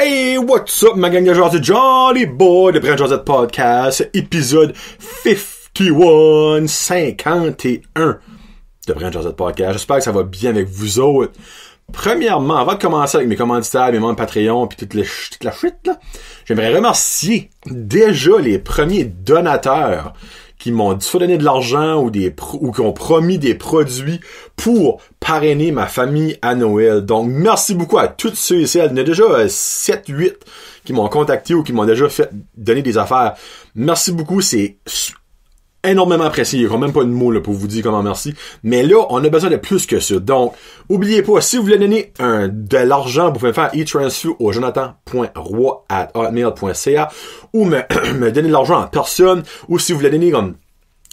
Hey, what's up, ma gang de Jazzy Jolly Boy de Brand Jazzy Podcast, épisode 51 de Brand Jazzy Podcast. J'espère que ça va bien avec vous autres. Premièrement, avant de commencer avec mes commanditaires, mes membres Patreon pis toute la shit, là, j'aimerais remercier déjà les premiers donateurs qui m'ont soit donné de l'argent ou qui ont promis des produits pour parrainer ma famille à Noël. Donc, merci beaucoup à tous ceux et celles. Il y en a déjà 7-8 qui m'ont contacté ou qui m'ont déjà fait donner des affaires. Merci beaucoup, c'est énormément apprécié. Il n'y a quand même pas de mots là, pour vous dire comment merci. Mais là, on a besoin de plus que ça. Donc, oubliez pas, si vous voulez donner de l'argent, vous pouvez faire e-transfer au jonathan.roy@hotmail.ca ou me donner de l'argent en personne, ou si vous voulez donner comme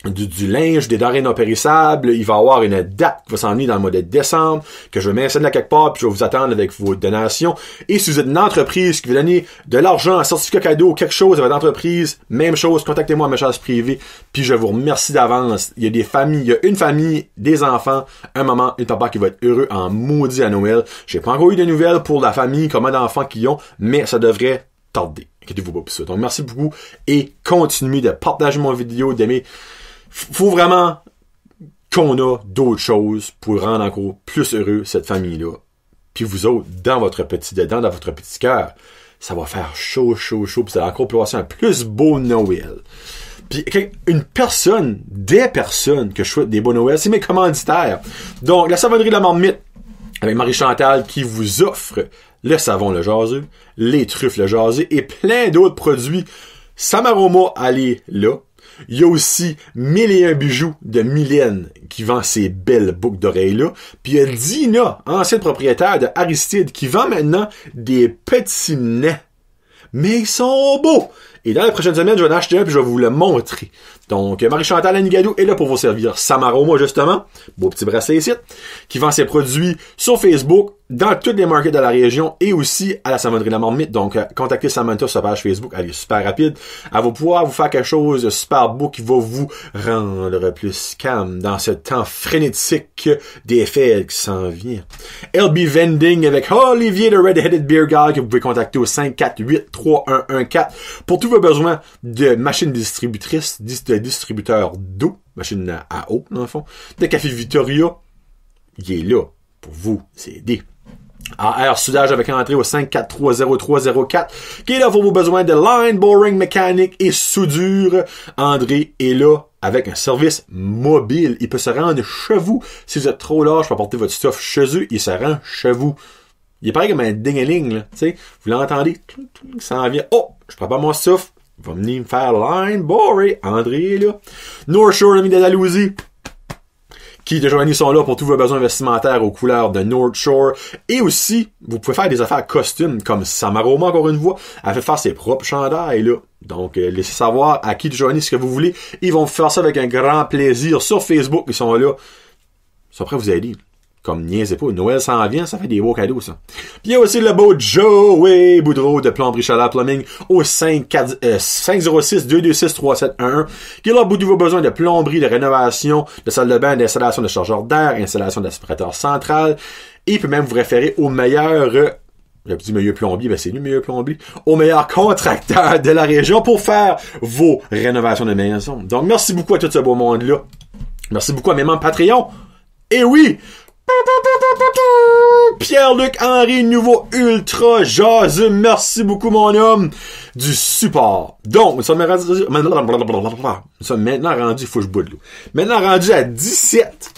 du linge, des denrées non périssables, il va y avoir une date qui va s'en venir dans le mois de décembre, que je vais m'installer là quelque part, puis je vais vous attendre avec vos donations. Et si vous êtes une entreprise qui veut donner de l'argent, un certificat cadeau, quelque chose à votre entreprise, même chose, contactez-moi en message privé, puis je vous remercie d'avance. Il y a des familles, il y a une famille, des enfants, un maman, une papa qui va être heureux en maudit à Noël. J'ai pas encore eu de nouvelles pour la famille, combien d'enfants qu'ils ont, mais ça devrait tarder. Inquiétez-vous pas pour ça. Donc merci beaucoup et continuez de partager mon vidéo, d'aimer. Faut vraiment qu'on a d'autres choses pour rendre encore plus heureux cette famille-là. Puis vous autres, dans votre petit cœur, ça va faire chaud, puis ça va encore passer un plus beau Noël. Puis des personnes que je souhaite des beaux Noëls, c'est mes commanditaires. Donc, la savonnerie de la marmite, avec Marie-Chantal, qui vous offre le savon le jaseux, les truffes le jaseux et plein d'autres produits. Samaroma, allez là. Il y a aussi 1001 bijoux de Mylène qui vend ces belles boucles d'oreilles-là. Puis il y a Dina, ancienne propriétaire de Aristide, qui vend maintenant des petits nez. Mais ils sont beaux! Et dans les prochaines semaines, je vais en acheter un puis je vais vous le montrer. Donc, Marie-Chantal Anigadou est là pour vous servir. Samaroma, justement, beau petit bracelet ici, qui vend ses produits sur Facebook, dans toutes les markets de la région et aussi à la savonnerie de la marmite. Donc, contactez Samantha sur sa page Facebook. Elle est super rapide. Elle va pouvoir vous faire quelque chose de super beau qui va vous rendre plus calme dans ce temps frénétique des fêtes qui s'en vient. LB Vending avec Olivier de Red Headed Beer Guy que vous pouvez contacter au 548-3114 pour tous vos besoins de machines distributrices, de distributeurs d'eau, machine à eau, dans le fond, de Café Victoria. Il est là pour vous aider. AR Soudage avec entrée au 5430304 qui est là pour vos besoins de line boring mécanique et soudure. André est là avec un service mobile. Il peut se rendre chez vous. Si vous êtes trop large pour apporter votre stuff chez eux, il se rend chez vous. Il est pareil comme un ding-a-ling, là. Tu sais, vous l'entendez, ça en vient. Oh, je prépare mon stuff. Il va venir me faire line boring. André est là. North Shore, l'ami de la Louisie, qui de journée sont là pour tous vos besoins vestimentaires aux couleurs de North Shore. Et aussi, vous pouvez faire des affaires costumes, comme Samaroma, encore une fois. Elle fait faire ses propres chandails, là. Donc, laissez savoir à qui de journée ce que vous voulez. Ils vont faire ça avec un grand plaisir sur Facebook. Ils sont là. Ils sont prêts à vous aider. Comme niaisez pas, Noël s'en vient, ça fait des beaux cadeaux, ça. Puis il y a aussi le beau Joey Boudreau de Plomberie Chaleur Plumbing au 506-226-3711 qui est là au bout de vos besoins de plomberie, de rénovation, de salle de bain, d'installation de chargeur d'air, installation d'aspirateur central. Et il peut même vous référer au meilleur, j'ai dit meilleur plombier, ben c'est lui meilleur plombier, au meilleur contracteur de la région pour faire vos rénovations de maison. Donc merci beaucoup à tout ce beau monde-là. Merci beaucoup à mes membres Patreon. Et oui! Pierre-Luc Henry, nouveau ultra jaseux. Merci beaucoup, mon homme, du support. Donc, nous sommes maintenant rendus, il faut que je bois de l'eau. Maintenant rendu à 17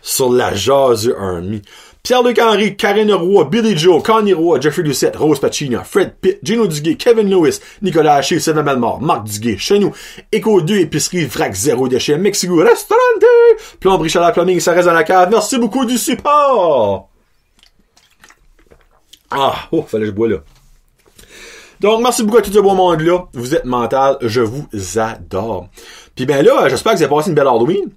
sur la jaseux Army. Pierre-Luc Henry, Karine Roy, Billy Joe, Connie Roy, Jeffrey Lucette, Rose Pacino, Fred Pitt, Gino Duguay, Kevin Lewis, Nicolas Haché, Sylvain Bellemare, Marc Duguay, chez nous, Echo 2, Épicerie, Vrac 0 déchet, Mexico, Restaurante, Plomberie Chaleur Plumbing, ça reste dans la cave. Merci beaucoup du support! Fallait que je bois là. Donc, merci beaucoup à tout ce beau monde-là. Vous êtes mental, je vous adore. Puis ben là, j'espère que vous avez passé une belle Halloween.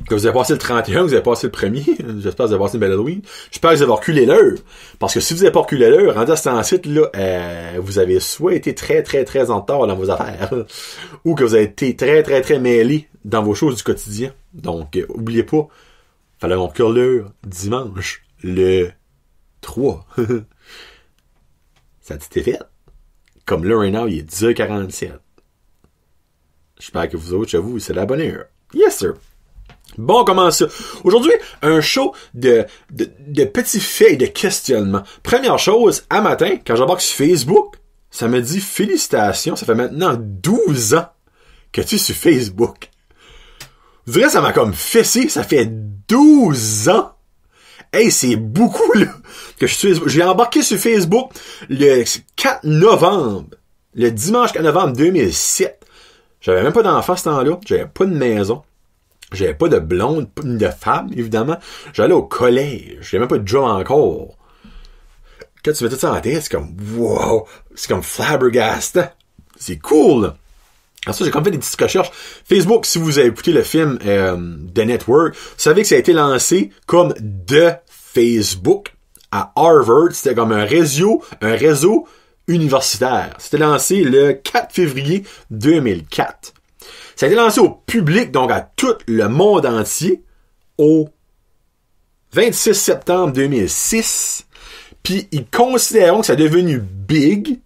Que vous avez passé le 31, que vous avez passé le 1er. J'espère que vous avez passé une belle Halloween. J'espère que vous avez reculé l'heure. Parce que si vous n'avez pas reculé l'heure, rendu à cet site là, vous avez soit été très, très, très en retard dans vos affaires, ou que vous avez été très, très, très mêlé dans vos choses du quotidien. Donc, oubliez pas, fallait qu'on recule l'heure dimanche, le 3. Ça dit t'es fait. Comme là, right now, il est 10h47. J'espère que vous autres, chez vous, c'est la bonne heure. Yes, sir. Bon, on commence ça. Aujourd'hui, un show de petits faits et de questionnements. Première chose, à matin, quand j'embarque sur Facebook, ça me dit félicitations, ça fait maintenant 12 ans que tu es sur Facebook. Vous direz, ça m'a comme fessé, ça fait 12 ans. Hey, c'est beaucoup, là, que je suis sur Facebook. J'ai embarqué sur Facebook le 4 novembre, le dimanche 4 novembre 2007. J'avais même pas d'enfant à ce temps-là, j'avais pas de maison. J'avais pas de blonde, pas de femme, évidemment. J'allais au collège. J'avais même pas de job encore. Quand tu mets tout ça en tête, c'est comme, wow! C'est comme flabbergastant. C'est cool, là. Alors ça, j'ai comme fait des petites recherches. Facebook, si vous avez écouté le film The Network, vous savez que ça a été lancé comme The Facebook à Harvard. C'était comme un réseau universitaire. C'était lancé le 4 février 2004. Ça a été lancé au public, donc à tout le monde entier, au 26 septembre 2006. Puis ils considèrent que ça est devenu big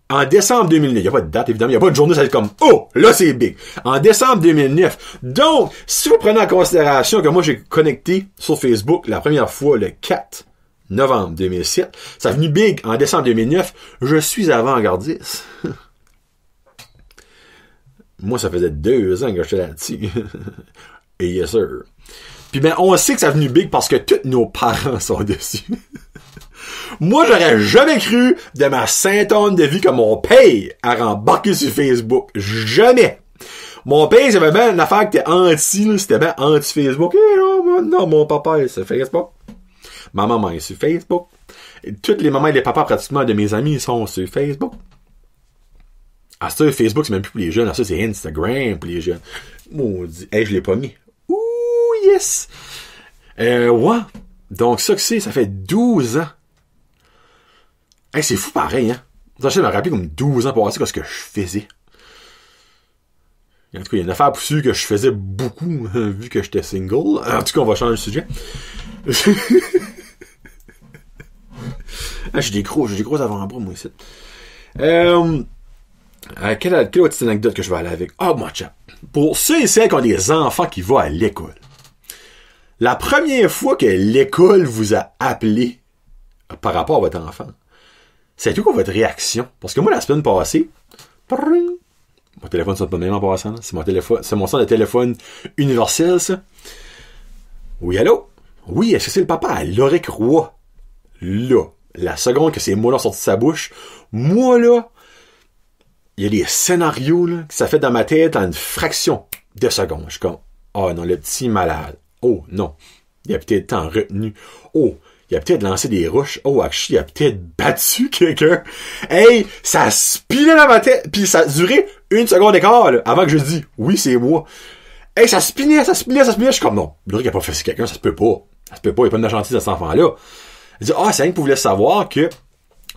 en décembre 2009. Il n'y a pas de date, évidemment. Il n'y a pas de journée, ça va être comme, oh, là c'est big. En décembre 2009. Donc, si vous prenez en considération que moi j'ai connecté sur Facebook la première fois le 4 novembre 2007, ça a venu big en décembre 2009, je suis avant-gardiste. Moi, ça faisait 2 ans que j'étais là-dessus. Et yes, sir. Puis ben, on sait que ça a venu big parce que tous nos parents sont dessus. Moi, j'aurais jamais cru de ma sainte honte de vie que mon père a rembarqué sur Facebook. Jamais. Mon père, j'avais bien une affaire qui était anti, là, c'était bien anti-Facebook. Non, mon papa est sur Facebook. Ma maman est sur Facebook. Et toutes les mamans et les papas pratiquement de mes amis sont sur Facebook. Ah, ça, Facebook, c'est même plus pour les jeunes. Ah, ça, c'est Instagram pour les jeunes. Maudit. Hey, je l'ai pas mis. Ouh, yes! Ouais. Donc, ça que c'est, ça fait 12 ans. Hey, c'est fou pareil, hein? Je me rappelle comme 12 ans pour voir ce que je faisais. En tout cas, il y a une affaire pour sûr que je faisais beaucoup, vu que j'étais single. En tout cas, on va changer de sujet. Ah, j'ai des gros avant-bras, moi, ici. Quelle autre petite anecdote que je vais aller avec? Ah, moi, chat. Pour ceux et celles qui ont des enfants qui vont à l'école. La première fois que l'école vous a appelé par rapport à votre enfant, c'est tout quoi votre réaction? Parce que moi, la semaine passée, mon téléphone sonne pas même en passant, c'est mon téléphone, c'est mon son de téléphone universel, ça. Oui, allô? Oui, est-ce que c'est le papa à Loric Roy? Là, la seconde que ces mots-là sortent de sa bouche, moi, là, il y a des scénarios là, que ça fait dans ma tête en une fraction de seconde. Je suis comme, oh non, le petit malade. Oh non, il a peut-être tant retenu. Oh, il a peut-être lancé des roches. Oh, actually, il a peut-être battu quelqu'un. Hey, ça spinait dans ma tête. Puis ça a duré 1 seconde et quart là, avant que je dise, oui, c'est moi. Hey, ça spinait. Je suis comme, non, le gars qui a pas fait quelqu'un, ça se peut pas. Ça se peut pas, il n'y a pas de gentille de cet enfant-là. Il dit, c'est rien que vous voulez savoir que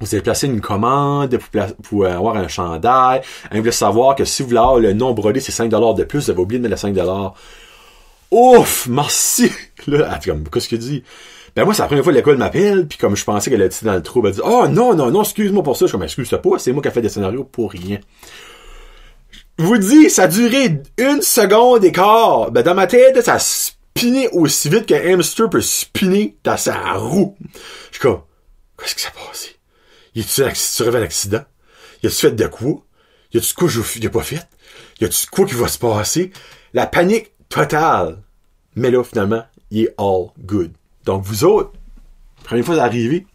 vous avez placé une commande pour avoir un chandail. Vous voulez savoir que si vous voulez avoir le nom brodé, c'est 5$ de plus. Vous avez oublié de mettre les 5$. Ouf! Merci! Là, comme, qu'est-ce qu'il dit? Ben moi, c'est la première fois que l'école m'appelle, puis comme je pensais qu'elle était dans le trou, elle dit, oh non, excuse-moi pour ça. Je suis comme, excuse-toi pas, c'est moi qui ai fait des scénarios pour rien. Je vous dis, ça a duré 1 seconde et quart. Ben dans ma tête, ça a spiné aussi vite qu'un hamster peut spinner dans sa roue. Je suis comme, qu'est-ce qui s'est passé? Y a-tu rêvé un accident? Y a-tu fait de quoi? Y a-tu quoi j'ai pas fait? Y a-tu quoi qui va se passer? La panique totale. Mais là, finalement, il est all good. Donc, vous autres, la première fois que c'est arrivé,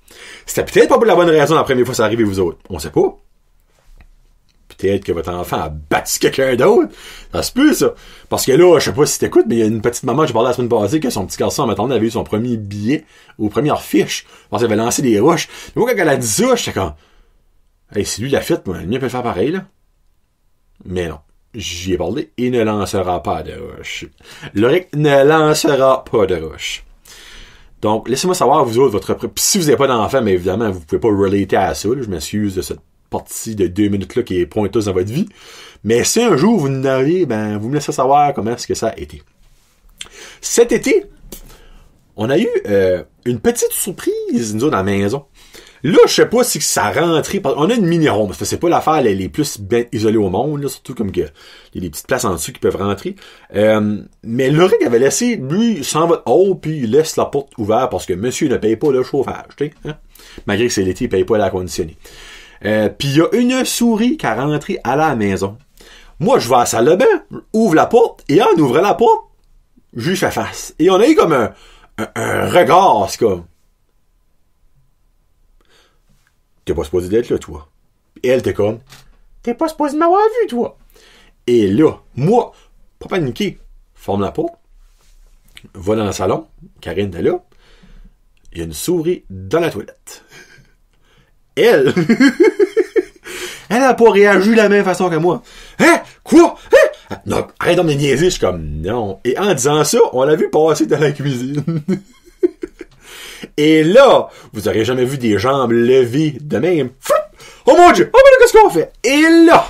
c'était peut-être pas pour la bonne raison la première fois que c'est arrivé, vous autres. On sait pas. Peut-être que votre enfant a battu quelqu'un d'autre. Ça se peut, ça. Parce que là, je sais pas si t'écoutes, mais il y a une petite maman, j'ai parlé la semaine passée, que son petit garçon, maintenant, avait eu son premier billet, ou première fiche, parce qu'elle avait lancé des roches. Mais moi, quand elle a dit ça, j'étais comme, hey, si lui l'a fait, moi, le mien peut le faire pareil, là. Mais non. J'y ai parlé, il ne lancera pas de roche. Loric ne lancera pas de roche. Donc, laissez-moi savoir, vous autres, Pis si vous n'avez pas d'enfant, mais évidemment, vous pouvez pas relater à ça, là. Je m'excuse de cette partie de 2 minutes-là qui est pointeuse dans votre vie. Mais si un jour vous n'avez, ben, vous me laissez savoir comment est-ce que ça a été. Cet été, on a eu une petite surprise, nous autres, à la maison. Là, je sais pas si ça rentrait. On a une mini-ronde. C'est pas l'affaire les plus bien isolée au monde, là, surtout comme que il y a des petites places en dessous qui peuvent rentrer. Mais le Rick avait laissé, lui, s'en va de haut, puis il laisse la porte ouverte parce que monsieur ne paye pas le chauffage, tu sais. Hein? Malgré que c'est l'été, il paye pas l'air conditionné. Puis il y a une souris qui a rentré à la maison. Moi, je vais à la salle de bain, ouvre la porte, et en ouvrant la porte, je lui fais face. Et on a eu comme un regard, c'est comme... T'es pas supposé d'être là, toi. Et elle, t'es comme... T'es pas supposé m'avoir vu, toi. Et là, moi, pas paniquer, ferme la porte, va dans le salon, Karine est là, il y a une souris dans la toilette. Elle... Elle a pas réagi de la même façon que moi. Hein? Quoi? Hein? Non, arrête de me niaiser. Je suis comme, non. Et en disant ça, on l'a vu passer dans la cuisine. Et là, vous aurez jamais vu des jambes levées de même. Oh mon Dieu! Oh mon Dieu, qu'est-ce qu'on fait? Et là,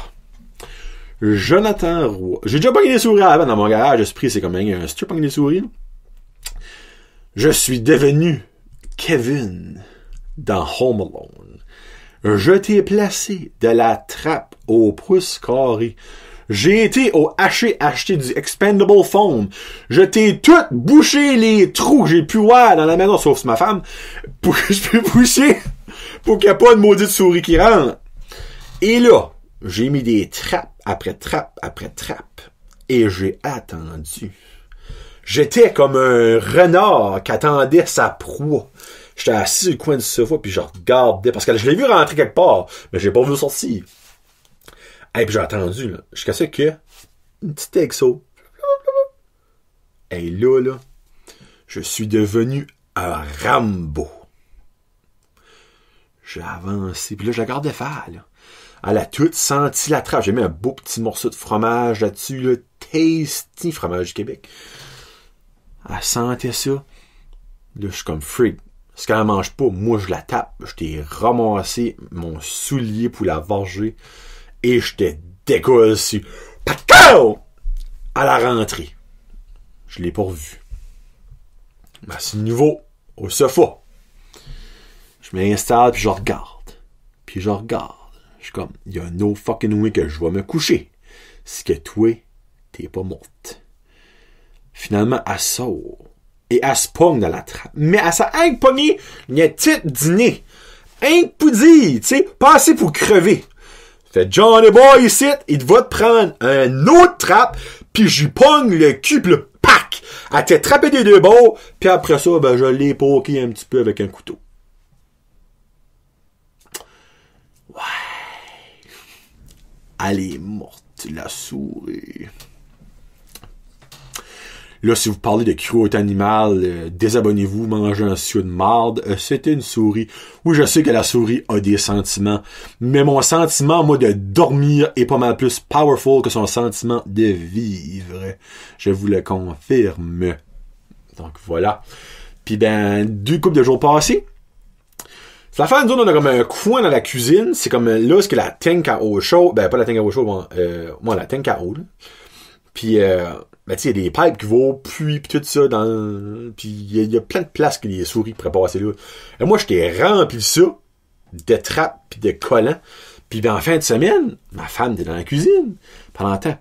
Jonathan Roy. J'ai déjà pogné des souris avant dans mon garage. Esprit, c'est comme un strip pogné des souris. Je suis devenu Kevin dans Home Alone. Je t'ai placé de la trappe au pouce carré. J'ai été au H&M acheter du expandable foam. Je t'ai tout bouché les trous que j'ai pu voir dans la maison, sauf ma femme, pour que je puisse boucher, pour qu'il n'y ait pas de maudite souris qui rentre. Et là, j'ai mis des trappes après trappe après trappe. Et j'ai attendu. J'étais comme un renard qui attendait sa proie. J'étais assis sur le coin du sofa, puis je regardais, parce que je l'ai vu rentrer quelque part, mais j'ai pas vu sortir. Et puis j'ai attendu, là, jusqu'à ce que, une petite exo. Et là, je suis devenu un Rambo. J'ai avancé, puis là, je la regardais faire, là. Elle a tout senti la trappe. J'ai mis un beau petit morceau de fromage là-dessus, là, tasty fromage du Québec. Elle sentait ça. Là, je suis comme freak. Si qu'elle mange pas, moi je la tape. Je t'ai ramassé mon soulier pour la varger. Et je t'ai décollé dessus. Pacao! À la rentrée. Je l'ai pas revu. Mais c'est nouveau. Au sofa. Je m'installe puis je regarde. Puis je regarde. Je suis comme, il y a no fucking way que je vais me coucher. C'est que toi, t'es pas morte. Finalement, elle sort. Et elle se pogne dans la trappe. Mais elle s'est un pogné une petite dîner. Un pour dire, tu sais, pas assez pour crever. Fait Johnny Boy ici, il va te prendre un autre trappe, puis j'y pogne le cul, pis le pack! Elle t'a trappé des deux bords, puis après ça, ben je l'ai poké un petit peu avec un couteau. Ouais. Elle est morte, la souris. Là, si vous parlez de cruauté animale, désabonnez-vous, mangez un cieux de marde. C'était une souris. Oui, je sais que la souris a des sentiments, mais mon sentiment, moi, de dormir est pas mal plus powerful que son sentiment de vivre. Je vous le confirme. Donc, voilà. Puis, ben, 2 couples de jours passés. La fin de zone, on a comme un coin dans la cuisine. C'est comme là, ce que la tank à eau chaude. Ben, pas la tank à eau chaude, bon, moi, la tank à eau, là. Puis, ben, tu sais, il y a des pipes qui vont puis tout ça dans, puis il y a plein de places que les souris pourraient passer là. Et moi, je t'ai rempli ça de trappes pis de collants. Puis ben, en fin de semaine, ma femme était dans la cuisine pendant le temps.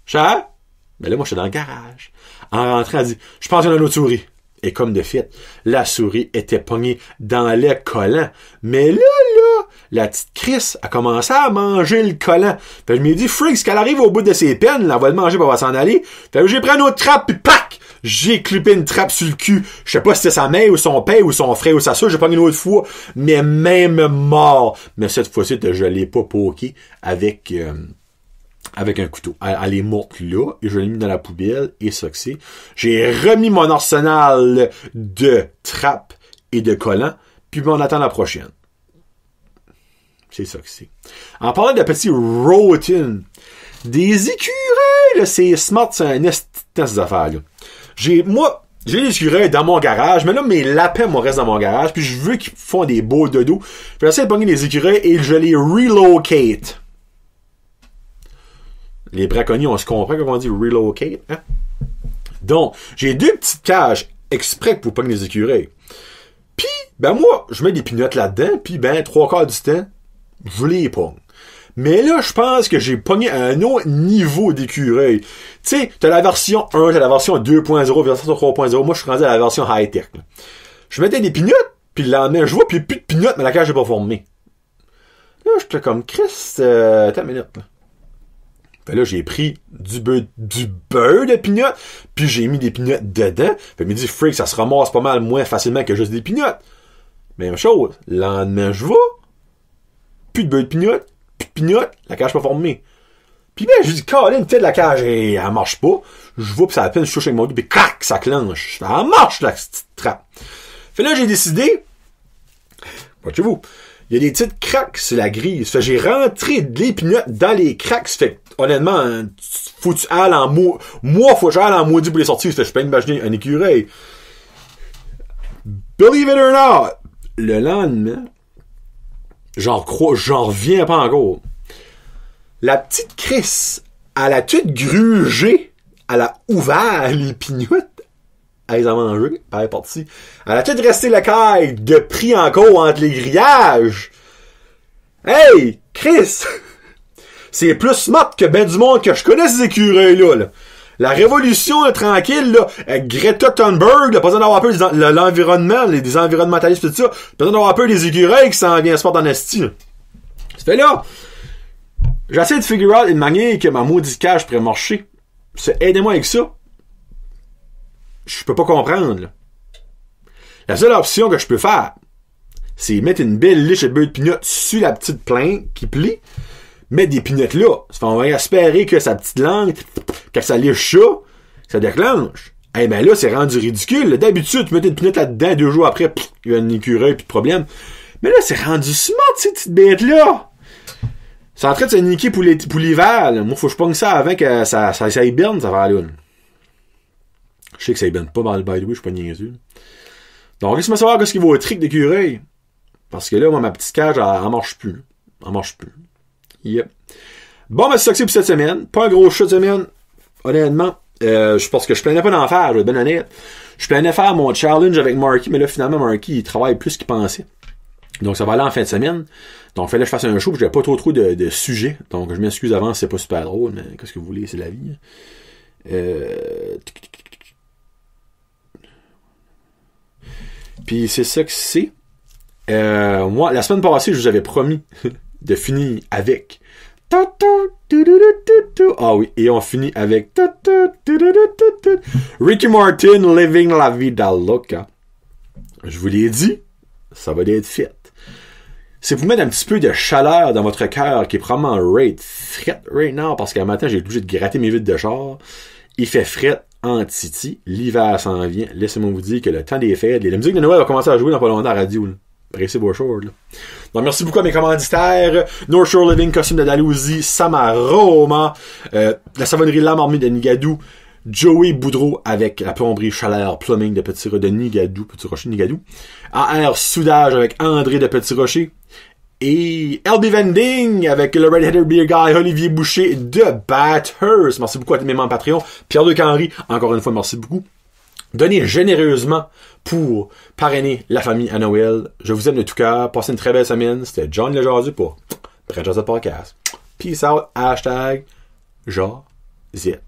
Chat? Ben là, moi, j'étais dans le garage. En rentrant, elle dit, je pense qu'il y en a une autre souris. Et comme de fait, la souris était pognée dans le collant. Mais là, la petite Chris a commencé à manger le collant. Fait que je me dis, freak, qu'elle arrive au bout de ses peines, elle va le manger, pour elle va s'en aller. Fait que j'ai pris une autre trappe, puis pac! J'ai clippé une trappe sur le cul. Je sais pas si c'était sa mère, ou son père, ou son frère, ou sa soeur, j'ai pogné une autre fois. Mais même mort. Mais cette fois-ci, je l'ai pas poké avec un couteau. Elle est morte là, et je l'ai mis dans la poubelle, et ça que c'est. J'ai remis mon arsenal de trappes et de collants, puis on attend la prochaine. C'est ça que c'est. En parlant de petits routines, des écureuils, là, c'est smart, c'est un esti ces affaires-là. J'ai des écureuils dans mon garage, mais là, mes lapins, moi, restent dans mon garage, puis je veux qu'ils font des beaux dodos. J'essaie de pogner des écureuils et je les relocate. Les braconniers, on se comprend quand on dit relocate, hein? Donc, j'ai 2 petites cages exprès pour pogner des écureuils. Puis, ben moi, je mets des pinottes là-dedans, puis ben, 3/4 du temps, je les pogne. Mais là, je pense que j'ai pogné un autre niveau d'écureuil. Tu sais, t'as la version 1, t'as la version 2.0, version 3.0. Moi, je suis rendu à la version high-tech. Là. Je mettais des pinottes, puis le lendemain, je vois, puis plus de pinottes, mais la cage n'est pas formée. Là, j'étais comme, Chris, attends une minute, là. Fait là, j'ai pris du beurre de pinottes, puis j'ai mis des pinottes dedans. Fait il me dit, freak, ça se ramasse pas mal moins facilement que juste des pinottes. Même chose. Le lendemain, je vois, plus de beurre de pinottes, plus de pinottes, la cage pas formée. Puis ben, je dis, Colin, peut-être la cage, elle marche pas. Je vois, pis ça a à peine, je touche avec mon doigt, pis clac, ça clenche. Ça marche, la petite trappe. Fait là, j'ai décidé, watchez-vous, il y a des petites cracks sur la grille. Fait j'ai rentré des pinottes dans les cracks. Fait honnêtement, faut que tu ailles en moi, faut que j'aille en maudit pour les sortir. Fait je peux imaginer un écureuil. Believe it or not, le lendemain, j'en reviens pas encore. La petite Chris, elle a toute grugé, elle a ouvert les pinottes. Elle les a mangées, elle est partie. Elle a tout resté le caille de prix encore entre les grillages. Hey, Chris! C'est plus smart que ben du monde que je connais ces écureuils-là, là. La révolution est tranquille, là. Greta Thunberg, là, pas besoin d'avoir peur l'environnement, des environnementalistes, tout ça. Pas besoin d'avoir peur des écureuils qui s'en viennent sport en esti, là. Ça fait là. J'essaie de figure out une manière que ma maudite cage pourrait marcher. Aidez-moi avec ça. Je peux pas comprendre, là. La seule option que je peux faire, c'est mettre une belle liche de beurre de pinot sur la petite plainte qui plie, mettre des pinottes là. On va espérer que sa petite langue, quand ça liche ça déclenche. Eh ben là, c'est rendu ridicule. Là. D'habitude, tu mettais une pinotte là-dedans, 2 jours après, il y a un écureuil, plus de problème. Mais là, c'est rendu smart, ces petites bêtes-là. C'est en train de se niquer pour l'hiver. Là. Moi, faut que je pogne ça avant que ça hiberne, ça va là. Je sais que ça hiberne pas, by the way, je suis pas niaiseux. Donc, laisse-moi savoir qu'est-ce qu'il vaut au trick d'écureuil. Parce que là, moi, ma petite cage, elle marche plus. Elle marche plus. Yep. Bon, ben, c'est ça que c'est pour cette semaine. Pas un gros show de semaine. Honnêtement. Je pense que je planais pas d'en faire, je vais être bien honnête. Je planais faire mon challenge avec Marky, mais là, finalement, Marky, il travaille plus qu'il pensait. Donc, ça va aller en fin de semaine. Donc, il fallait que je fasse un show, puis j'avais pas trop de sujets. Donc, je m'excuse avant, c'est pas super drôle, mais qu'est-ce que vous voulez, c'est la vie. Puis c'est ça que c'est. Moi, la semaine passée, je vous avais promis de finir avec. Ah oui, et on finit avec Ricky Martin, Living la Vida Loca. Je vous l'ai dit, ça va être fait. C'est pour mettre un petit peu de chaleur dans votre cœur, qui est probablement fret right now, parce qu'un matin, j'ai été obligé de gratter mes vitres de char. Il fait fret en titi. L'hiver s'en vient. Laissez-moi vous dire que le temps des fêtes, la musique de Noël va commencer à jouer dans pas longtemps à la radio. Pressez vos shorts, là. Donc, merci beaucoup à mes commanditaires. North Shore Living, costume de Dalhousie, Samaroma, la savonnerie La Marmite de Nigadou, Joey Boudreau avec la plomberie Chaleur Plumbing de Petit Rocher de Nigadou, Petit Rocher Nigadou, AR Soudage avec André de Petit Rocher, et LB Vending avec le Red Header Beer Guy Olivier Boucher de Bathurst. Merci beaucoup à tous mes membres Patreon. Pierre-Luc Henry, encore une fois, merci beaucoup. Donnez généreusement pour parrainer la famille à Noël. Je vous aime de tout cœur. Passez une très belle semaine. C'était John Lejardu pour Brett Joseph Podcast. Peace out. #Jazit.